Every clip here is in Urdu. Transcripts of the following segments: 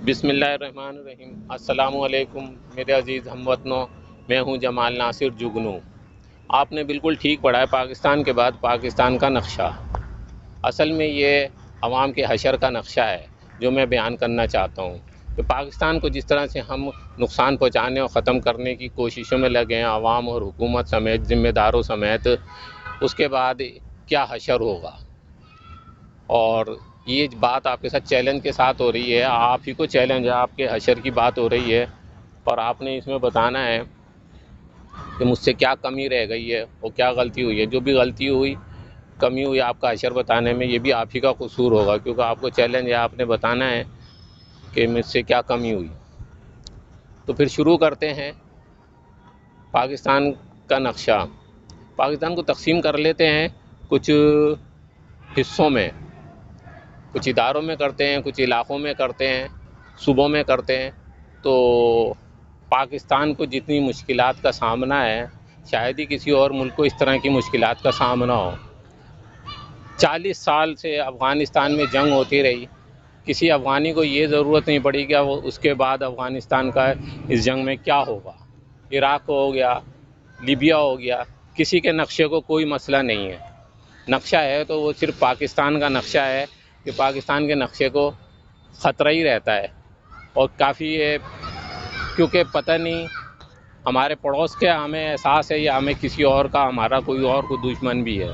بسم اللہ الرحمن الرحیم۔ السلام علیکم میرے عزیز ہم وطنوں، میں ہوں جمال ناصر جگنو۔ آپ نے بالکل ٹھیک پڑھا ہے، پاکستان کے بعد پاکستان کا نقشہ۔ اصل میں یہ عوام کے حشر کا نقشہ ہے جو میں بیان کرنا چاہتا ہوں کہ پاکستان کو جس طرح سے ہم نقصان پہنچانے اور ختم کرنے کی کوششوں میں لگے ہیں، عوام اور حکومت سمیت، ذمہ داروں سمیت، اس کے بعد کیا حشر ہوگا۔ اور یہ بات آپ کے ساتھ چیلنج کے ساتھ ہو رہی ہے، آپ ہی کو چیلنج ہے، آپ کے حشر کی بات ہو رہی ہے، اور آپ نے اس میں بتانا ہے کہ مجھ سے کیا کمی رہ گئی ہے اور کیا غلطی ہوئی ہے۔ جو بھی غلطی ہوئی، کمی ہوئی آپ کا حشر بتانے میں، یہ بھی آپ ہی کا قصور ہوگا، کیونکہ آپ کو چیلنج ہے، آپ نے بتانا ہے کہ مجھ سے کیا کمی ہوئی۔ تو پھر شروع کرتے ہیں پاکستان کا نقشہ۔ پاکستان کو تقسیم کر لیتے ہیں کچھ حصوں میں، کچھ اداروں میں کرتے ہیں، کچھ علاقوں میں کرتے ہیں، صوبوں میں کرتے ہیں۔ تو پاکستان کو جتنی مشکلات کا سامنا ہے، شاید ہی کسی اور ملک کو اس طرح کی مشکلات کا سامنا ہو۔ 40 سال سے افغانستان میں جنگ ہوتی رہی، کسی افغانی کو یہ ضرورت نہیں پڑی کہ وہ اس کے بعد افغانستان کا اس جنگ میں کیا ہوگا۔ عراق ہو گیا، لیبیا ہو گیا، کسی کے نقشے کو کوئی مسئلہ نہیں ہے۔ نقشہ ہے تو وہ صرف پاکستان کا نقشہ ہے کہ پاکستان کے نقشے کو خطرہ ہی رہتا ہے، اور کافی ہے، کیونکہ پتہ نہیں ہمارے پڑوس کے ہمیں احساس ہے یا ہمیں کسی اور کا، ہمارا کوئی اور کوئی دشمن بھی ہے۔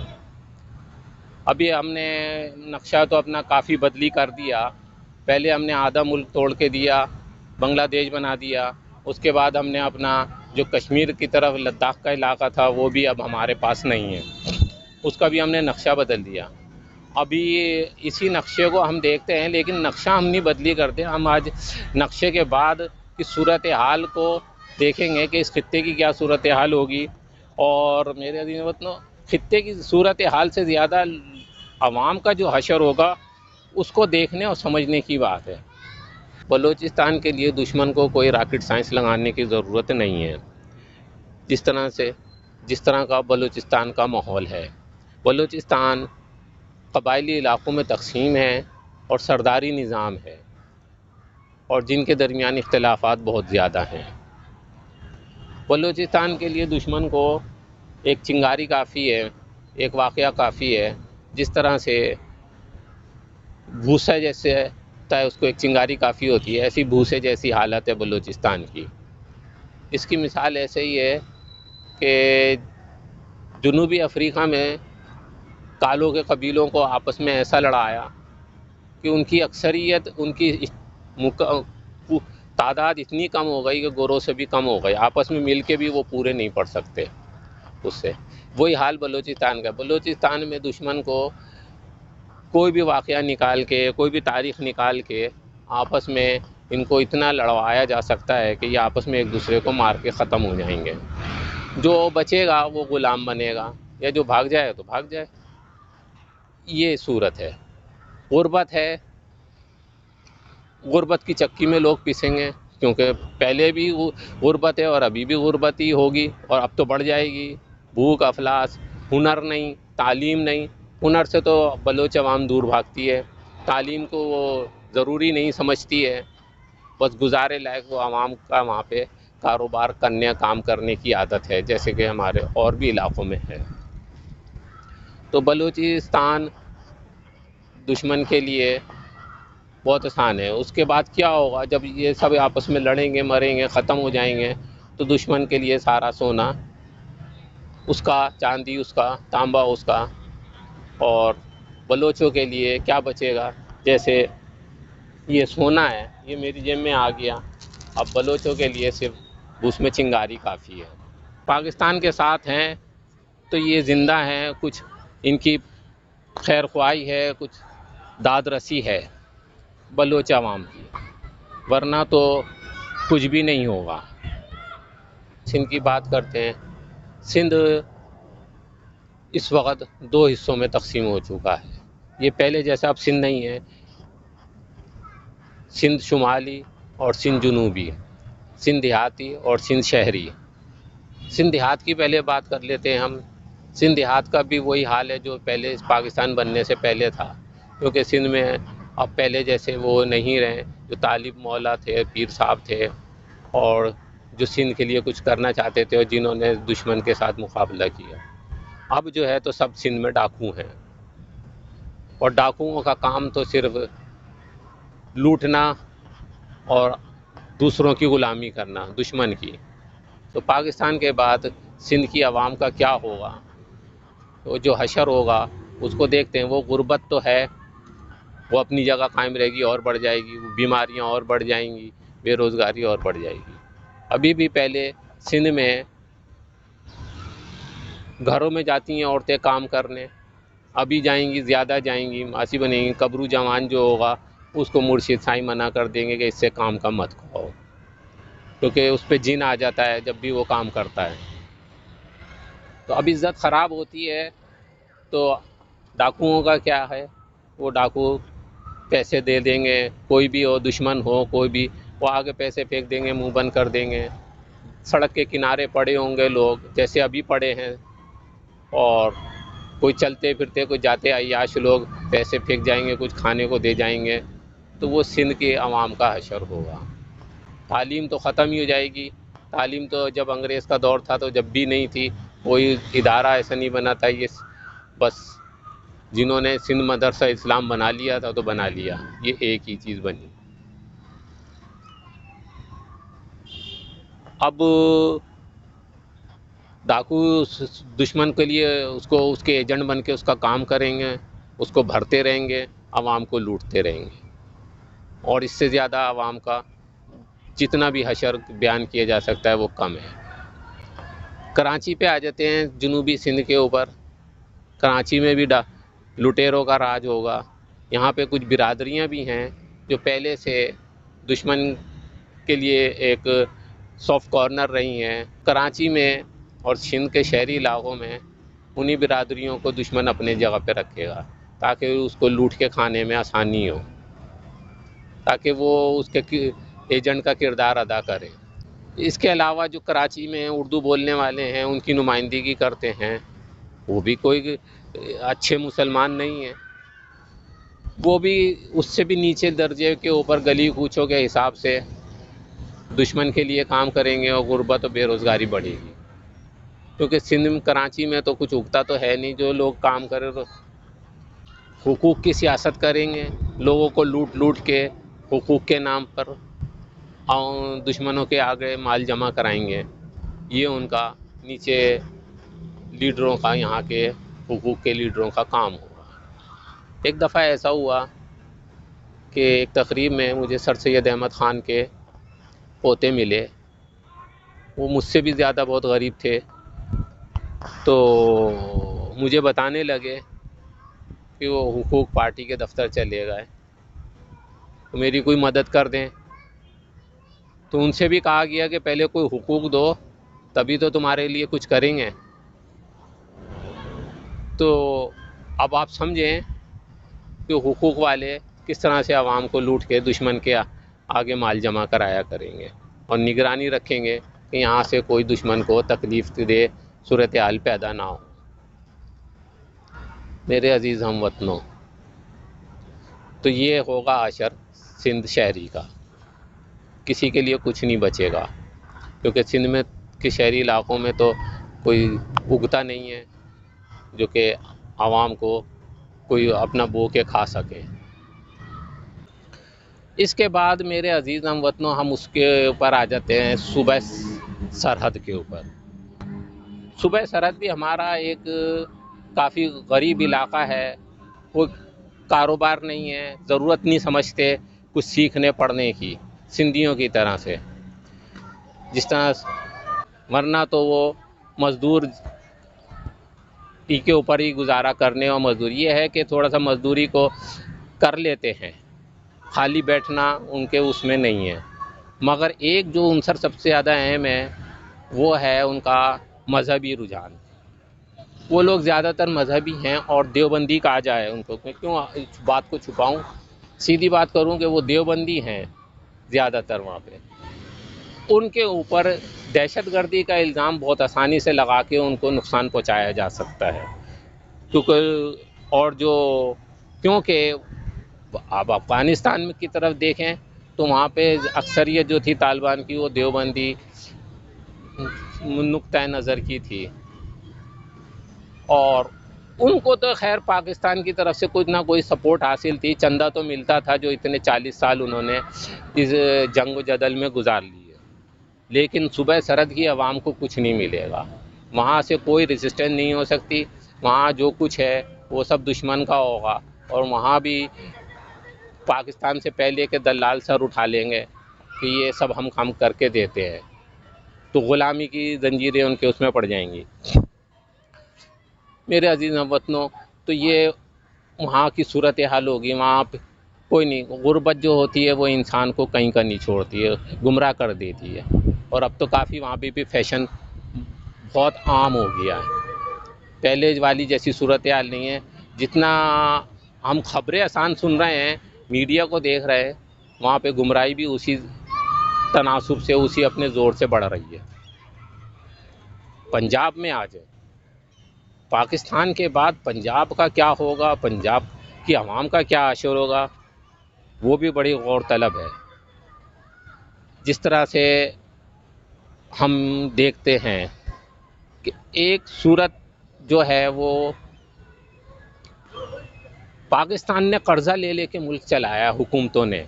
ابھی ہم نے نقشہ تو اپنا کافی بدلی کر دیا۔ پہلے ہم نے آدھا ملک توڑ کے دیا، بنگلہ دیش بنا دیا۔ اس کے بعد ہم نے اپنا جو کشمیر کی طرف لداخ کا علاقہ تھا وہ بھی اب ہمارے پاس نہیں ہے، اس کا بھی ہم نے نقشہ بدل دیا۔ ابھی اسی نقشے کو ہم دیکھتے ہیں، لیکن نقشہ ہم نہیں بدلی کرتے، ہم آج نقشے کے بعد کی صورتحال کو دیکھیں گے کہ اس خطے کی کیا صورتحال ہوگی۔ اور میرے عزیز وطنوں، خطے کی صورتحال سے زیادہ عوام کا جو حشر ہوگا اس کو دیکھنے اور سمجھنے کی بات ہے۔ بلوچستان کے لیے دشمن کو کوئی راکٹ سائنس لگانے کی ضرورت نہیں ہے۔ جس طرح کا بلوچستان کا ماحول ہے، بلوچستان قبائلی علاقوں میں تقسیم ہے اور سرداری نظام ہے، اور جن کے درمیان اختلافات بہت زیادہ ہیں۔ بلوچستان کے لیے دشمن کو ایک چنگاری کافی ہے، ایک واقعہ کافی ہے۔ جس طرح سے بھوسا جیسے ہوتا ہے، اس کو ایک چنگاری کافی ہوتی ہے، ایسی بھوسے جیسی حالت ہے بلوچستان کی۔ اس کی مثال ایسے ہی ہے کہ جنوبی افریقہ میں کالوں کے قبیلوں کو آپس میں ایسا لڑایا کہ ان کی اکثریت، ان کی تعداد اتنی کم ہو گئی کہ گوروں سے بھی کم ہو گئی، آپس میں مل کے بھی وہ پورے نہیں پڑ سکتے اس سے۔ وہی حال بلوچستان کا۔ بلوچستان میں دشمن کو کوئی بھی واقعہ نکال کے، کوئی بھی تاریخ نکال کے آپس میں ان کو اتنا لڑوایا جا سکتا ہے کہ یہ آپس میں ایک دوسرے کو مار کے ختم ہو جائیں گے۔ جو بچے گا وہ غلام بنے گا، یا جو بھاگ جائے تو بھاگ جائے۔ یہ صورت ہے۔ غربت ہے، غربت کی چکی میں لوگ پسیں گے، کیونکہ پہلے بھی غربت ہے اور ابھی بھی غربت ہی ہوگی، اور اب تو بڑھ جائے گی۔ بھوک افلاس، ہنر نہیں، تعلیم نہیں۔ ہنر سے تو بلوچ عوام دور بھاگتی ہے، تعلیم کو وہ ضروری نہیں سمجھتی ہے، بس گزارے لائق وہ عوام کا وہاں پہ کاروبار کرنے، کام کرنے کی عادت ہے، جیسے کہ ہمارے اور بھی علاقوں میں ہے۔ تو بلوچستان دشمن کے لیے بہت آسان ہے۔ اس کے بعد کیا ہوگا جب یہ سب آپس میں لڑیں گے، مریں گے، ختم ہو جائیں گے، تو دشمن کے لیے سارا سونا اس کا، چاندی اس کا، تانبا اس کا، اور بلوچوں کے لیے کیا بچے گا؟ جیسے یہ سونا ہے، یہ میری جیب میں آ گیا، اب بلوچوں کے لیے صرف اس میں چنگاری کافی ہے۔ پاکستان کے ساتھ ہیں تو یہ زندہ ہیں، کچھ ان کی خیر خواہی ہے، کچھ داد رسی ہے بلوچ عوام کی، ورنہ تو کچھ بھی نہیں ہوگا۔ سندھ کی بات کرتے ہیں۔ سندھ اس وقت 2 حصوں میں تقسیم ہو چکا ہے۔ یہ پہلے جیسا اب سندھ نہیں ہے۔ سندھ شمالی اور سندھ جنوبی، سندھ دیہاتی اور سندھ شہری۔ سندھ دیہات کی پہلے بات کر لیتے ہیں ہم۔ سندھ دیہات کا بھی وہی حال ہے جو پہلے پاکستان بننے سے پہلے تھا، کیونکہ سندھ میں اب پہلے جیسے وہ نہیں رہے، جو طالب مولا تھے، پیر صاحب تھے، اور جو سندھ کے لیے کچھ کرنا چاہتے تھے اور جنہوں نے دشمن کے ساتھ مقابلہ کیا۔ اب جو ہے تو سب سندھ میں ڈاکو ہیں، اور ڈاکوؤں کا کام تو صرف لوٹنا اور دوسروں کی غلامی کرنا، دشمن کی۔ تو پاکستان کے بعد سندھ کی عوام کا کیا ہوگا؟ تو جو حشر ہوگا اس کو دیکھتے ہیں۔ وہ غربت تو ہے، وہ اپنی جگہ قائم رہے گی اور بڑھ جائے گی، بیماریاں اور بڑھ جائیں گی، بے روزگاری اور بڑھ جائے گی۔ ابھی بھی پہلے سندھ میں گھروں میں جاتی ہیں عورتیں کام کرنے، ابھی جائیں گی، زیادہ جائیں گی، ماسی بنیں گی۔ قبرو جوان جو ہوگا اس کو مرشد سائیں منع کر دیں گے کہ اس سے کام کم مت کھاؤ، کیونکہ اس پہ جن آ جاتا ہے جب بھی وہ کام کرتا ہے۔ تو اب عزت خراب ہوتی ہے تو ڈاکوؤں کا کیا ہے؟ وہ ڈاکو پیسے دے دیں گے، کوئی بھی ہو، دشمن ہو کوئی بھی، وہ آگے پیسے پھینک دیں گے، منہ بند کر دیں گے۔ سڑک کے کنارے پڑے ہوں گے لوگ جیسے ابھی پڑے ہیں، اور کوئی چلتے پھرتے، کوئی جاتے عیاش لوگ پیسے پھینک جائیں گے، کچھ کھانے کو دے جائیں گے۔ تو وہ سندھ کے عوام کا حشر ہوگا۔ تعلیم تو ختم ہی ہو جائے گی۔ تعلیم تو جب انگریز کا دور تھا تو جب بھی نہیں تھی، کوئی ادارہ ایسا نہیں بنا تھا، یہ بس جنہوں نے سندھ مدرسہ اسلام بنا لیا تھا تو بنا لیا، یہ ایک ہی چیز بنی۔ اب ڈاکو دشمن کے لیے اس کے ایجنٹ بن کے اس کا کام کریں گے، اس کو بھرتے رہیں گے، عوام کو لوٹتے رہیں گے، اور اس سے زیادہ عوام کا جتنا بھی حشر بیان کیا جا سکتا ہے وہ کم ہے۔ کراچی پہ آ جاتے ہیں، جنوبی سندھ کے اوپر۔ کراچی میں بھی لٹیروں کا راج ہوگا۔ یہاں پہ کچھ برادریاں بھی ہیں جو پہلے سے دشمن کے لیے ایک سافٹ کارنر رہی ہیں۔ کراچی میں اور سندھ کے شہری علاقوں میں انہی برادریوں کو دشمن اپنے جگہ پہ رکھے گا تاکہ اس کو لوٹ کے کھانے میں آسانی ہو، تاکہ وہ اس کے ایجنٹ کا کردار ادا کرے۔ اس کے علاوہ جو کراچی میں اردو بولنے والے ہیں ان کی نمائندگی کرتے ہیں، وہ بھی کوئی اچھے مسلمان نہیں ہیں، وہ بھی اس سے بھی نیچے درجے کے اوپر گلی کوچوں کے حساب سے دشمن کے لیے کام کریں گے، اور غربت و بے روزگاری بڑھے گی۔ کیونکہ سندھ کراچی میں تو کچھ اگتا تو ہے نہیں، جو لوگ کام کرے تو حقوق کی سیاست کریں گے، لوگوں کو لوٹ لوٹ کے حقوق کے نام پر دشمنوں کے آگے مال جمع کرائیں گے۔ یہ ان کا نیچے لیڈروں کا، یہاں کے حقوق کے لیڈروں کا کام ہوگا۔ ایک دفعہ ایسا ہوا کہ ایک تقریب میں مجھے سر سید احمد خان کے پوتے ملے، وہ مجھ سے بھی زیادہ بہت غریب تھے، تو مجھے بتانے لگے کہ وہ حقوق پارٹی کے دفتر چلے گئے، تو میری کوئی مدد کر دیں۔ تو ان سے بھی کہا گیا کہ پہلے کوئی حقوق دو تبھی تو تمہارے لیے کچھ کریں گے۔ تو اب آپ سمجھیں کہ حقوق والے کس طرح سے عوام کو لوٹ کے دشمن کے آگے مال جمع کرایا کریں گے، اور نگرانی رکھیں گے کہ یہاں سے کوئی دشمن کو تکلیف دے صورتحال پیدا نہ ہو۔ میرے عزیز ہم وطنوں، تو یہ ہوگا حشر سندھ شہری کا، کسی کے لیے کچھ نہیں بچے گا، کیونکہ سندھ میں کے شہری علاقوں میں تو کوئی اگتا نہیں ہے جو کہ عوام کو کوئی اپنا بو کے کھا سکے۔ اس کے بعد میرے عزیز ہم وطنوں، ہم اس کے اوپر آ جاتے ہیں صوبہ سرحد کے اوپر۔ صوبہ سرحد بھی ہمارا ایک کافی غریب علاقہ ہے، کوئی کاروبار نہیں ہے، ضرورت نہیں سمجھتے کچھ سیکھنے پڑھنے کی سندھیوں کی طرح سے، جس طرح ورنہ تو وہ مزدور کے اوپر ہی گزارا کرنے، اور مزدوری یہ ہے کہ تھوڑا سا مزدوری کو کر لیتے ہیں، خالی بیٹھنا ان کے اس میں نہیں ہے۔ مگر ایک جو عنصر سب سے زیادہ اہم ہے وہ ہے ان کا مذہبی رجحان۔ وہ لوگ زیادہ تر مذہبی ہیں، اور دیوبندی کہا جائے ان کو، میں کیوں اس بات کو چھپاؤں، سیدھی بات کروں کہ وہ دیوبندی ہیں زیادہ تر وہاں پہ۔ ان کے اوپر دہشت گردی کا الزام بہت آسانی سے لگا کے ان کو نقصان پہنچایا جا سکتا ہے، کیونکہ آپ افغانستان کی طرف دیکھیں تو وہاں پہ اکثریت جو تھی طالبان کی وہ دیوبندی نقطۂ نظر کی تھی، اور ان کو تو خیر پاکستان کی طرف سے کچھ نہ کوئی سپورٹ حاصل تھی، چندہ تو ملتا تھا جو اتنے 40 سال انہوں نے اس جنگ و جدل میں گزار لیے، لیکن صوبہ سرحد کی عوام کو کچھ نہیں ملے گا، وہاں سے کوئی ریزسٹنس نہیں ہو سکتی، وہاں جو کچھ ہے وہ سب دشمن کا ہوگا، اور وہاں بھی پاکستان سے پہلے کے دلال سر اٹھا لیں گے کہ یہ سب ہم کر کے دیتے ہیں، تو غلامی کی زنجیریں ان کے اس میں پڑ جائیں گی۔ میرے عزیز ہم وطنوں، تو یہ وہاں کی صورتحال ہوگی، وہاں پہ کوئی نہیں، غربت جو ہوتی ہے وہ انسان کو کہیں کا نہیں چھوڑتی ہے، گمراہ کر دیتی ہے، اور اب تو کافی وہاں پہ بھی فیشن بہت عام ہو گیا ہے، پہلے والی جیسی صورتحال نہیں ہے، جتنا ہم خبریں آسان سن رہے ہیں، میڈیا کو دیکھ رہے ہیں، وہاں پہ گمراہی بھی اسی تناسب سے، اسی اپنے زور سے بڑھ رہی ہے۔ پنجاب میں آ جائے، پاکستان کے بعد پنجاب کا کیا ہوگا، پنجاب کی عوام کا کیا حشر ہوگا، وہ بھی بڑی غور طلب ہے۔ جس طرح سے ہم دیکھتے ہیں کہ ایک صورت جو ہے وہ پاکستان نے قرضہ لے لے کے ملک چلایا حکومتوں نے،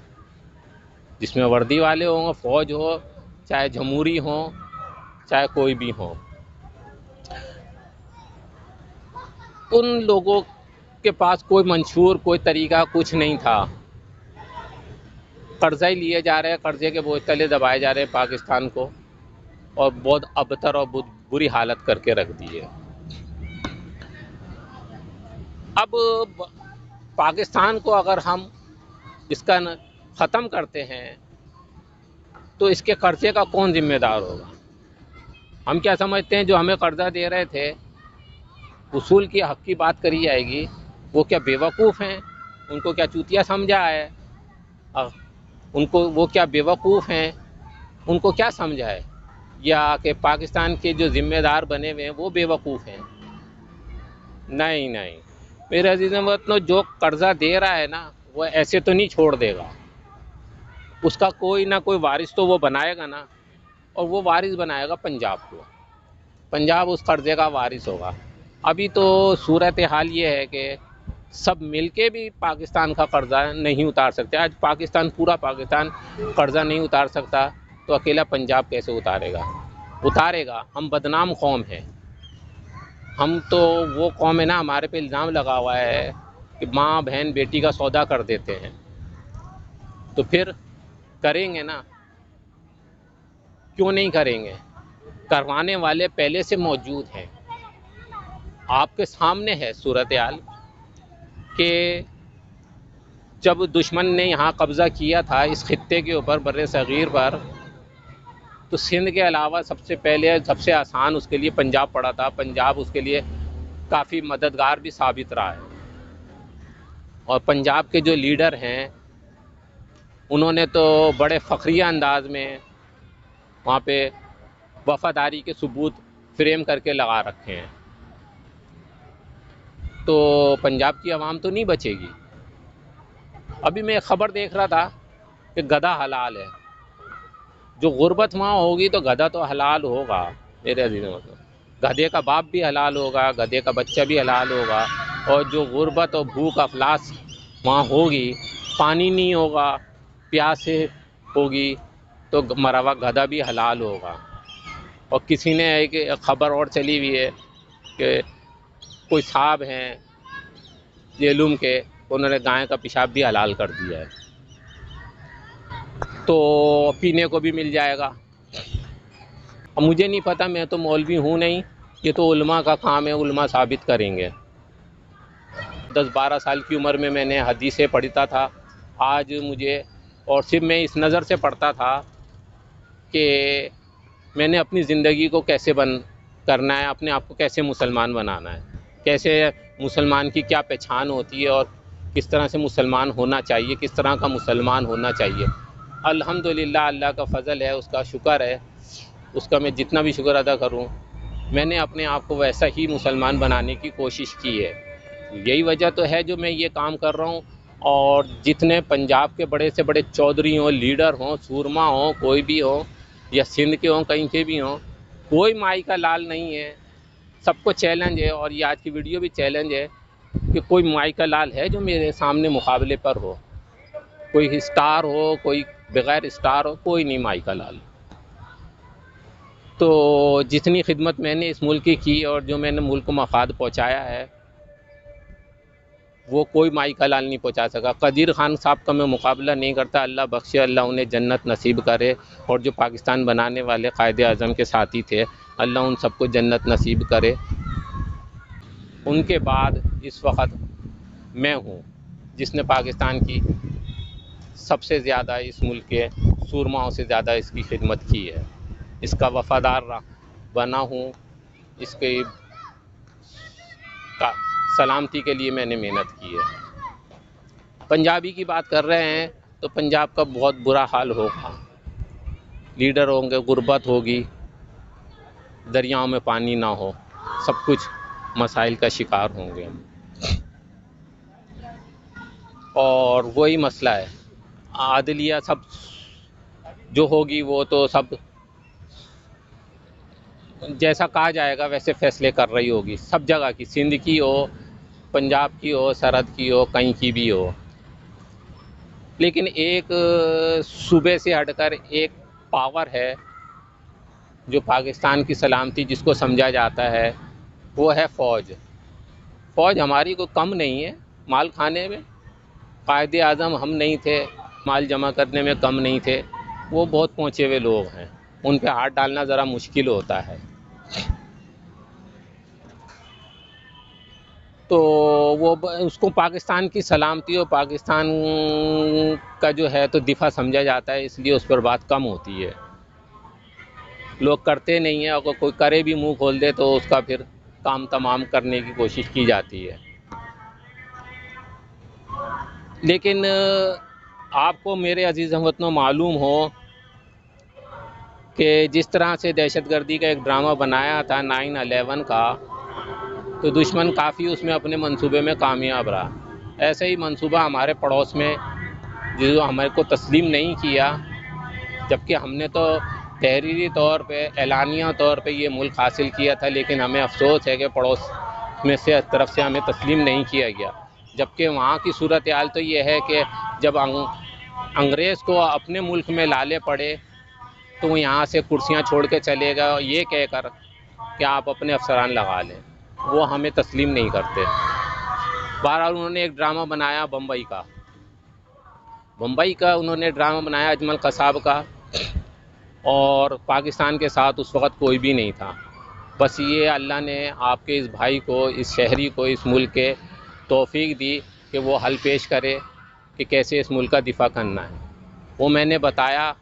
جس میں وردی والے ہوں، فوج ہو، چاہے جمہوری ہوں، چاہے کوئی بھی ہوں، ان لوگوں کے پاس کوئی منشور، کوئی طریقہ کچھ نہیں تھا، قرضہ ہی لیے جا رہے ہیں، قرضے کے بوجھ تلے دبائے جا رہے ہیں پاکستان کو، اور بہت ابتر اور بہت بری حالت کر کے رکھ دی ہے۔ اب پاکستان کو اگر ہم اس کا ختم کرتے ہیں تو اس کے قرضے کا کون ذمہ دار ہوگا؟ ہم کیا سمجھتے ہیں جو ہمیں قرضہ دے رہے تھے، اصول کی حق کی بات کری جائے گی، وہ کیا بے وقوف ہیں؟ ان کو کیا چوتیا سمجھا ہے؟ ان کو وہ کیا بے وقوف ہیں؟ ان کو کیا سمجھا ہے؟ یا کہ پاکستان کے جو ذمہ دار بنے ہوئے ہیں وہ بے وقوف ہیں؟ نہیں نہیں، میرے عزیز وطنو، جو قرضہ دے رہا ہے نا وہ ایسے تو نہیں چھوڑ دے گا، اس کا کوئی نہ کوئی وارث تو وہ بنائے گا نا، اور وہ وارث بنائے گا پنجاب کو، پنجاب اس قرضے کا وارث ہوگا۔ ابھی تو صورتحال یہ ہے کہ سب مل کے بھی پاکستان کا قرضہ نہیں اتار سکتے، آج پاکستان، پورا پاکستان قرضہ نہیں اتار سکتا تو اکیلا پنجاب کیسے اتارے گا؟ اتارے گا۔ ہم بدنام قوم ہیں، ہم تو وہ قوم ہے نا، ہمارے پہ الزام لگا ہوا ہے کہ ماں بہن بیٹی کا سودا کر دیتے ہیں، تو پھر کریں گے نا، کیوں نہیں کریں گے؟ کروانے والے پہلے سے موجود ہیں، آپ کے سامنے ہے صورتحال کہ جب دشمن نے یہاں قبضہ کیا تھا اس خطے کے اوپر، بر صغیر پر، تو سندھ کے علاوہ سب سے پہلے، سب سے آسان اس کے لیے پنجاب پڑا تھا، پنجاب اس کے لیے کافی مددگار بھی ثابت رہا ہے، اور پنجاب کے جو لیڈر ہیں انہوں نے تو بڑے فخریہ انداز میں وہاں پہ وفاداری کے ثبوت فریم کر کے لگا رکھے ہیں، تو پنجاب کی عوام تو نہیں بچے گی۔ ابھی میں ایک خبر دیکھ رہا تھا کہ گدھا حلال ہے، جو غربت وہاں ہوگی تو گدھا تو حلال ہوگا میرے عزیزوں، گدھے کا باپ بھی حلال ہوگا، گدھے کا بچہ بھی حلال ہوگا، اور جو غربت اور بھوک افلاس وہاں ہوگی، پانی نہیں ہوگا، پیاس ہوگی، تو مرا ہوا گدھا بھی حلال ہوگا۔ اور کسی نے ایک خبر اور چلی ہوئی ہے کہ کوئی صاحب ہیں جیلوم کے، انہوں نے گائے کا پیشاب بھی حلال کر دیا ہے، تو پینے کو بھی مل جائے گا۔ اب مجھے نہیں پتہ، میں تو مولوی ہوں نہیں، یہ تو علماء کا کام ہے، علماء ثابت کریں گے۔ 10-12 سال کی عمر میں نے حدیثیں پڑھتا تھا، آج مجھے، اور صرف میں اس نظر سے پڑھتا تھا کہ میں نے اپنی زندگی کو کیسے کرنا ہے، اپنے آپ کو کیسے مسلمان بنانا ہے، کیسے مسلمان کی کیا پہچان ہوتی ہے، اور کس طرح سے مسلمان ہونا چاہیے، کس طرح کا مسلمان ہونا چاہیے۔ الحمدللہ، اللہ کا فضل ہے، اس کا شکر ہے، اس کا میں جتنا بھی شکر ادا کروں، میں نے اپنے آپ کو ویسا ہی مسلمان بنانے کی کوشش کی ہے۔ یہی وجہ تو ہے جو میں یہ کام کر رہا ہوں، اور جتنے پنجاب کے بڑے سے بڑے چودھری ہوں، لیڈر ہوں، سورما ہوں، کوئی بھی ہوں، یا سندھ کے ہوں، کہیں کے بھی ہوں، کوئی مائی کا لال نہیں ہے. سب کو چیلنج ہے، اور یہ آج کی ویڈیو بھی چیلنج ہے کہ کوئی مائی کا لال ہے جو میرے سامنے مقابلے پر ہو. کوئی اسٹار ہو، کوئی بغیر اسٹار ہو، کوئی نہیں مائی کا لال. تو جتنی خدمت میں نے اس ملک کی کی اور جو میں نے ملک کو مفاد پہنچایا ہے، وہ کوئی مائی کا لال نہیں پہنچا سکا. قدیر خان صاحب کا میں مقابلہ نہیں کرتا. اللہ بخشے، اللہ انہیں جنت نصیب کرے. اور جو پاکستان بنانے والے قائد اعظم کے ساتھی تھے، اللہ ان سب کو جنت نصیب کرے. ان کے بعد اس وقت میں ہوں جس نے پاکستان کی سب سے زیادہ، اس ملک کے سورماؤں سے زیادہ اس کی خدمت کی ہے. اس کا وفادار بنا ہوں. اس کے سلامتی کے لیے میں نے محنت کی ہے. پنجابی کی بات کر رہے ہیں تو پنجاب کا بہت برا حال ہوگا. لیڈر ہوں گے، غربت ہوگی، دریاؤں میں پانی نہ ہو، سب کچھ مسائل کا شکار ہوں گے. اور وہی مسئلہ ہے، عدلیہ سب جو ہوگی وہ تو سب جیسا کہا جائے گا ویسے فیصلے کر رہی ہوگی. سب جگہ کی، سندھ کی ہو، پنجاب کی ہو، سرحد کی ہو، کہیں کی بھی ہو. لیکن ایک صوبے سے ہٹ کر ایک پاور ہے جو پاکستان کی سلامتی جس کو سمجھا جاتا ہے، وہ ہے فوج. فوج ہماری کوئی کم نہیں ہے مال کھانے میں. قائد اعظم ہم نہیں تھے، مال جمع کرنے میں کم نہیں تھے. وہ بہت پہنچے ہوئے لوگ ہیں، ان پہ ہاتھ ڈالنا ذرا مشکل ہوتا ہے. تو وہ اس کو پاکستان کی سلامتی اور پاکستان کا جو ہے تو دفاع سمجھا جاتا ہے، اس لیے اس پر بات کم ہوتی ہے. لوگ کرتے نہیں ہیں، اگر کوئی کرے بھی منہ کھول دے تو اس کا پھر کام تمام کرنے کی کوشش کی جاتی ہے. لیکن آپ کو میرے عزیز ہم وطنوں معلوم ہو کہ جس طرح سے دہشت گردی کا ایک ڈرامہ بنایا تھا 9/11 کا، تو دشمن کافی اس میں اپنے منصوبے میں کامیاب رہا. ایسے ہی منصوبہ ہمارے پڑوس میں جو ہمارے کو تسلیم نہیں کیا، جبکہ ہم نے تو تحریری طور پہ، اعلانیہ طور پہ یہ ملک حاصل کیا تھا، لیکن ہمیں افسوس ہے کہ پڑوس میں سے طرف سے ہمیں تسلیم نہیں کیا گیا. جبکہ وہاں کی صورتحال تو یہ ہے کہ جب انگریز کو اپنے ملک میں لالے پڑے تو وہ یہاں سے کرسیاں چھوڑ کے چلے گا یہ کہہ کر کہ آپ اپنے افسران لگا لیں. وہ ہمیں تسلیم نہیں کرتے. بہرحال انہوں نے ایک ڈرامہ بنایا بمبئی کا انہوں نے ڈرامہ بنایا اجمل قصاب کا، اور پاکستان کے ساتھ اس وقت کوئی بھی نہیں تھا. بس یہ اللہ نے آپ کے اس بھائی کو، اس شہری کو، اس ملک کے توفیق دی کہ وہ حل پیش کرے کہ کیسے اس ملک کا دفاع کرنا ہے. وہ میں نے بتایا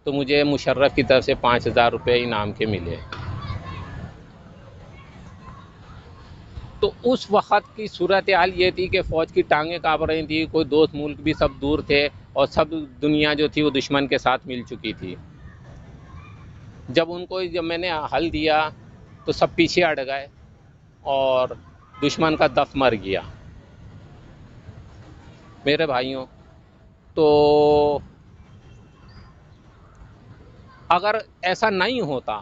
تو مجھے مشرف کی طرف سے 5,000 روپے انعام کے ملے. تو اس وقت کی صورتحال یہ تھی کہ فوج کی ٹانگیں کانپ رہی تھیں. کوئی دوست ملک بھی سب دور تھے، اور سب دنیا جو تھی وہ دشمن کے ساتھ مل چکی تھی. جب میں نے حل دیا تو سب پیچھے ہٹ گئے اور دشمن کا دف مر گیا. میرے بھائیوں، تو اگر ایسا نہیں ہوتا،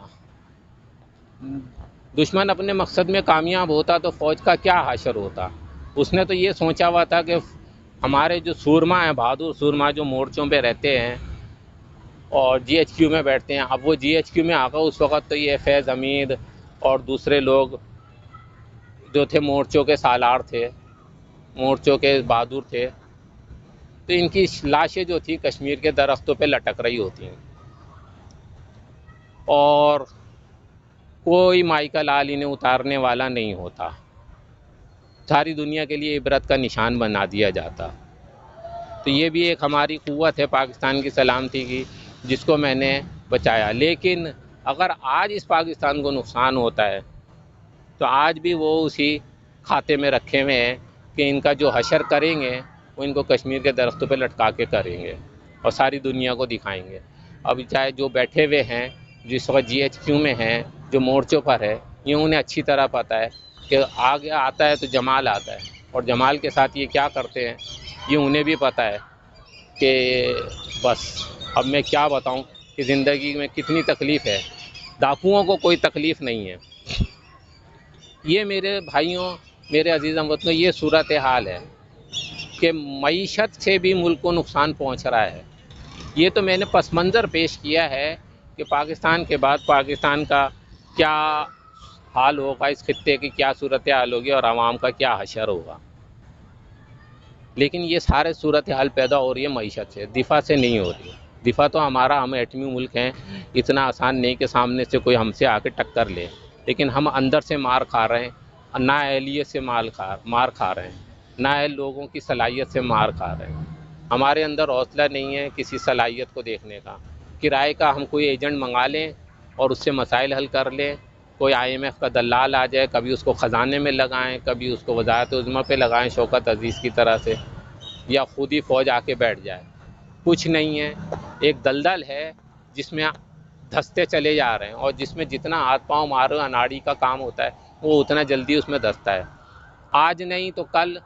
دشمن اپنے مقصد میں کامیاب ہوتا، تو فوج کا کیا حشر ہوتا. اس نے تو یہ سوچا ہوا تھا کہ ہمارے جو سورما ہیں، بہادر سورما جو مورچوں پہ رہتے ہیں اور جی ایچ کیو میں بیٹھتے ہیں، اب وہ جی ایچ کیو میں آ کر اس وقت تو یہ فیض حمید اور دوسرے لوگ جو تھے مورچوں کے سالار تھے، مورچوں کے بہادر تھے، تو ان کی لاشیں جو تھی کشمیر کے درختوں پہ لٹک رہی ہوتی ہیں، اور کوئی مائی کا لال انہیں اتارنے والا نہیں ہوتا. ساری دنیا کے لیے عبرت کا نشان بنا دیا جاتا. تو یہ بھی ایک ہماری قوت ہے پاکستان کی سلامتی کی، جس کو میں نے بچایا. لیکن اگر آج اس پاکستان کو نقصان ہوتا ہے تو آج بھی وہ اسی کھاتے میں رکھے ہوئے ہیں کہ ان کا جو حشر کریں گے وہ ان کو کشمیر کے درختوں پہ لٹکا کے کریں گے اور ساری دنیا کو دکھائیں گے. اب چاہے جو بیٹھے ہوئے ہیں، جس وقت جی ایچ کیو میں ہیں، جو مورچوں پر ہے، یہ انہیں اچھی طرح پتہ ہے کہ آگے آتا ہے تو جمال آتا ہے. اور جمال کے ساتھ یہ کیا کرتے ہیں یہ انہیں بھی پتہ ہے کہ بس اب میں کیا بتاؤں کہ زندگی میں کتنی تکلیف ہے، ڈاکوؤں کو کوئی تکلیف نہیں ہے۔ یہ میرے بھائیوں، میرے عزیز ہم وطنوں، یہ صورتحال ہے کہ معیشت سے بھی ملک کو نقصان پہنچ رہا ہے۔ یہ تو میں نے پس منظر پیش کیا ہے کہ پاکستان کے بعد پاکستان کا کیا حال ہوگا، اس خطے کی کیا صورتحال ہوگی اور عوام کا کیا حشر ہوگا۔ لیکن یہ سارے صورتحال پیدا ہو رہی ہے معیشت سے، دفاع سے نہیں ہو رہی ہے۔ دفاع تو ہم ایٹمی ملک ہیں، اتنا آسان نہیں کہ سامنے سے کوئی ہم سے آ کے ٹکر لے، لیکن ہم اندر سے مار کھا رہے ہیں، نااہلیت سے مار کھا رہے ہیں، نااہل لوگوں کی صلاحیت سے مار کھا رہے ہیں۔ ہمارے اندر حوصلہ نہیں ہے کسی صلاحیت کو دیکھنے کا۔ کرائے کا ہم کوئی ایجنٹ منگا لیں اور اس سے مسائل حل کر لیں، کوئی IMF کا دلال آ جائے، کبھی اس کو خزانے میں لگائیں، کبھی اس کو وزارت عظمیٰ پہ لگائیں شوکت عزیز کی طرح سے، یا خود ہی فوج آ کے بیٹھ جائے۔ کچھ نہیں ہے، ایک دلدل ہے جس میں دھستے چلے جا رہے ہیں، اور جس میں جتنا ہاتھ پاؤں مارو اناڑی کا کام ہوتا ہے وہ اتنا جلدی اس میں دھستا ہے۔ آج نہیں تو کل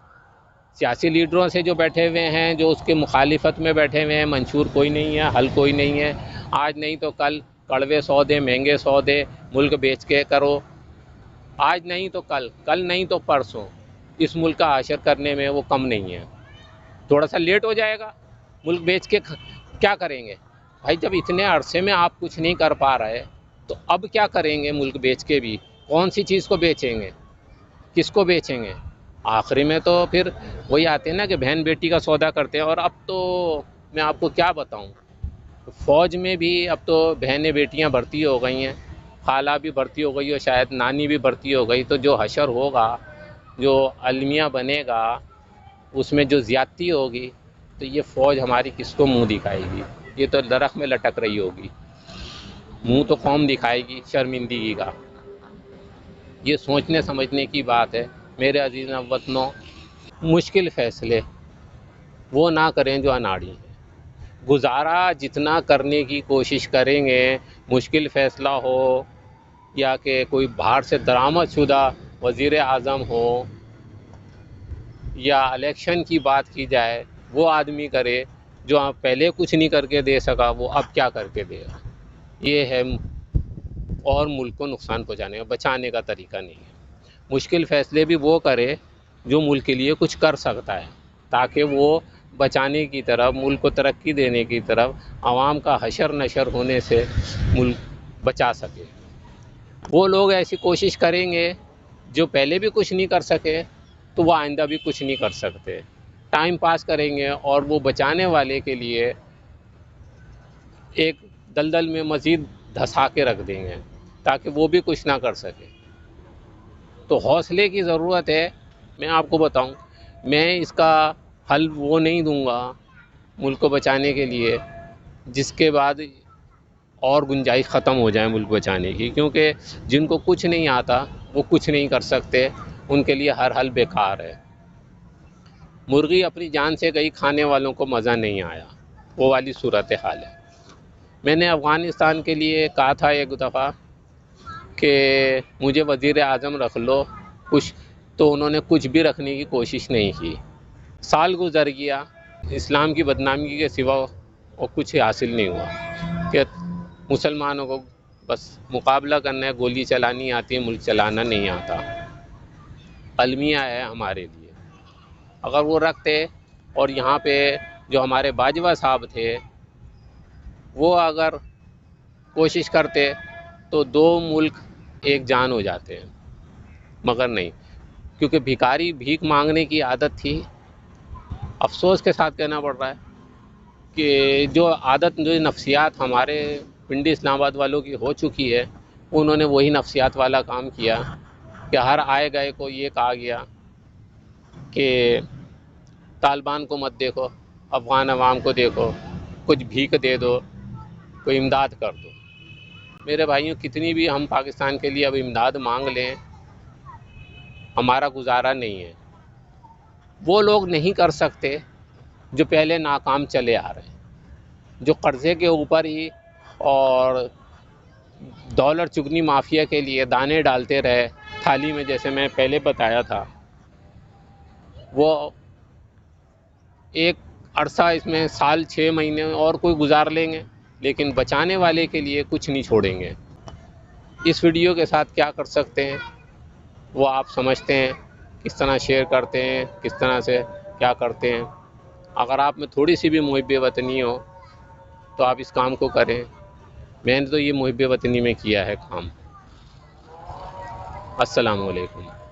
سیاسی لیڈروں سے جو بیٹھے ہوئے ہیں، جو اس کے مخالفت میں بیٹھے ہوئے ہیں، منشور کوئی نہیں ہے، حل کوئی نہیں ہے۔ آج نہیں تو کل کڑوے سودے، مہنگے سودے، ملک بیچ کے کرو۔ آج نہیں تو کل نہیں تو پرسوں اس ملک کا حشر کرنے میں وہ کم نہیں ہے۔ تھوڑا سا لیٹ ہو جائے گا، ملک بیچ کے کیا کریں گے بھائی؟ جب اتنے عرصے میں آپ کچھ نہیں کر پا رہے تو اب کیا کریں گے؟ ملک بیچ کے بھی کون سی چیز کو بیچیں گے، کس کو بیچیں گے؟ آخری میں تو پھر وہی آتے ہیں نا کہ بہن بیٹی کا سودا کرتے ہیں۔ اور اب تو میں آپ کو کیا بتاؤں، فوج میں بھی اب تو بہنیں بیٹیاں بھرتی ہو گئی ہیں، خالہ بھی بھرتی ہو گئی اور شاید نانی بھی بھرتی ہو گئی۔ تو جو حشر ہوگا، جو المیہ بنے گا، اس میں جو زیادتی ہوگی، تو یہ فوج ہماری کس کو منہ دکھائے گی؟ یہ تو درخت میں لٹک رہی ہوگی، منہ تو قوم دکھائے گی شرمندگی کا۔ یہ سوچنے سمجھنے کی بات ہے میرے عزیز وطنوں۔ مشکل فیصلے وہ نہ کریں جو اناڑی ہیں۔ گزارا جتنا کرنے کی کوشش کریں گے، مشکل فیصلہ ہو یا کہ کوئی باہر سے درآمد شدہ وزیر اعظم ہو، یا الیکشن کی بات کی جائے، وہ آدمی کرے جو آپ پہلے کچھ نہیں کر کے دے سکا، وہ اب کیا کر کے دے گا۔ یہ ہے، اور ملک کو نقصان پہنچانے کا، بچانے کا طریقہ نہیں ہے۔ مشکل فیصلے بھی وہ کرے جو ملک کے لیے کچھ کر سکتا ہے، تاکہ وہ بچانے کی طرف، ملک کو ترقی دینے کی طرف، عوام کا حشر نشر ہونے سے ملک بچا سکے۔ وہ لوگ ایسی کوشش کریں گے جو پہلے بھی کچھ نہیں کر سکے، تو وہ آئندہ بھی کچھ نہیں کر سکتے۔ ٹائم پاس کریں گے اور وہ بچانے والے کے لیے ایک دلدل میں مزید دھسا کے رکھ دیں گے تاکہ وہ بھی کچھ نہ کر سکے۔ تو حوصلے کی ضرورت ہے۔ میں آپ کو بتاؤں، میں اس کا حل وہ نہیں دوں گا ملک کو بچانے کے لیے جس کے بعد اور گنجائش ختم ہو جائے ملک بچانے کی، کیونکہ جن کو کچھ نہیں آتا وہ کچھ نہیں کر سکتے، ان کے لیے ہر حل بیکار ہے۔ مرغی اپنی جان سے گئی، کھانے والوں کو مزہ نہیں آیا، وہ والی صورتحال ہے۔ میں نے افغانستان کے لیے کہا تھا ایک دفعہ کہ مجھے وزیر اعظم رکھ لو کچھ، تو انہوں نے کچھ بھی رکھنے کی کوشش نہیں کی۔ سال گزر گیا، اسلام کی بدنامی کے سوا اور کچھ حاصل نہیں ہوا کہ مسلمانوں کو بس مقابلہ کرنا ہے، گولی چلانی آتی ہے، ملک چلانا نہیں آتا۔ المیہ ہے ہمارے لیے۔ اگر وہ رکھتے، اور یہاں پہ جو ہمارے باجوہ صاحب تھے وہ اگر کوشش کرتے تو دو ملک ایک جان ہو جاتے ہیں، مگر نہیں، کیونکہ بھکاری بھیک مانگنے کی عادت تھی۔ افسوس کے ساتھ کہنا پڑ رہا ہے کہ جو عادت، جو نفسیات ہمارے پنڈی اسلام آباد والوں کی ہو چکی ہے، انہوں نے وہی نفسیات والا کام کیا کہ ہر آئے گئے کو یہ کہا گیا کہ طالبان کو مت دیکھو، افغان عوام کو دیکھو، کچھ بھیک دے دو، کوئی امداد کر دو۔ میرے بھائیوں، کتنی بھی ہم پاکستان کے لیے اب امداد مانگ لیں، ہمارا گزارا نہیں ہے۔ وہ لوگ نہیں کر سکتے جو پہلے ناکام چلے آ رہے ہیں، جو قرضے کے اوپر ہی اور ڈالر چگنی مافیا کے لیے دانے ڈالتے رہے تھالی میں، جیسے میں پہلے بتایا تھا وہ ایک عرصہ اس میں سال 6 مہینے اور کوئی گزار لیں گے، لیکن بچانے والے کے لیے کچھ نہیں چھوڑیں گے۔ اس ویڈیو کے ساتھ کیا کر سکتے ہیں وہ آپ سمجھتے ہیں، کس طرح شیئر کرتے ہیں، کس طرح سے کیا کرتے ہیں۔ اگر آپ میں تھوڑی سی بھی محب وطنی ہو تو آپ اس کام کو کریں۔ میں نے تو یہ محب وطنی میں کیا ہے کام۔ السلام علیکم۔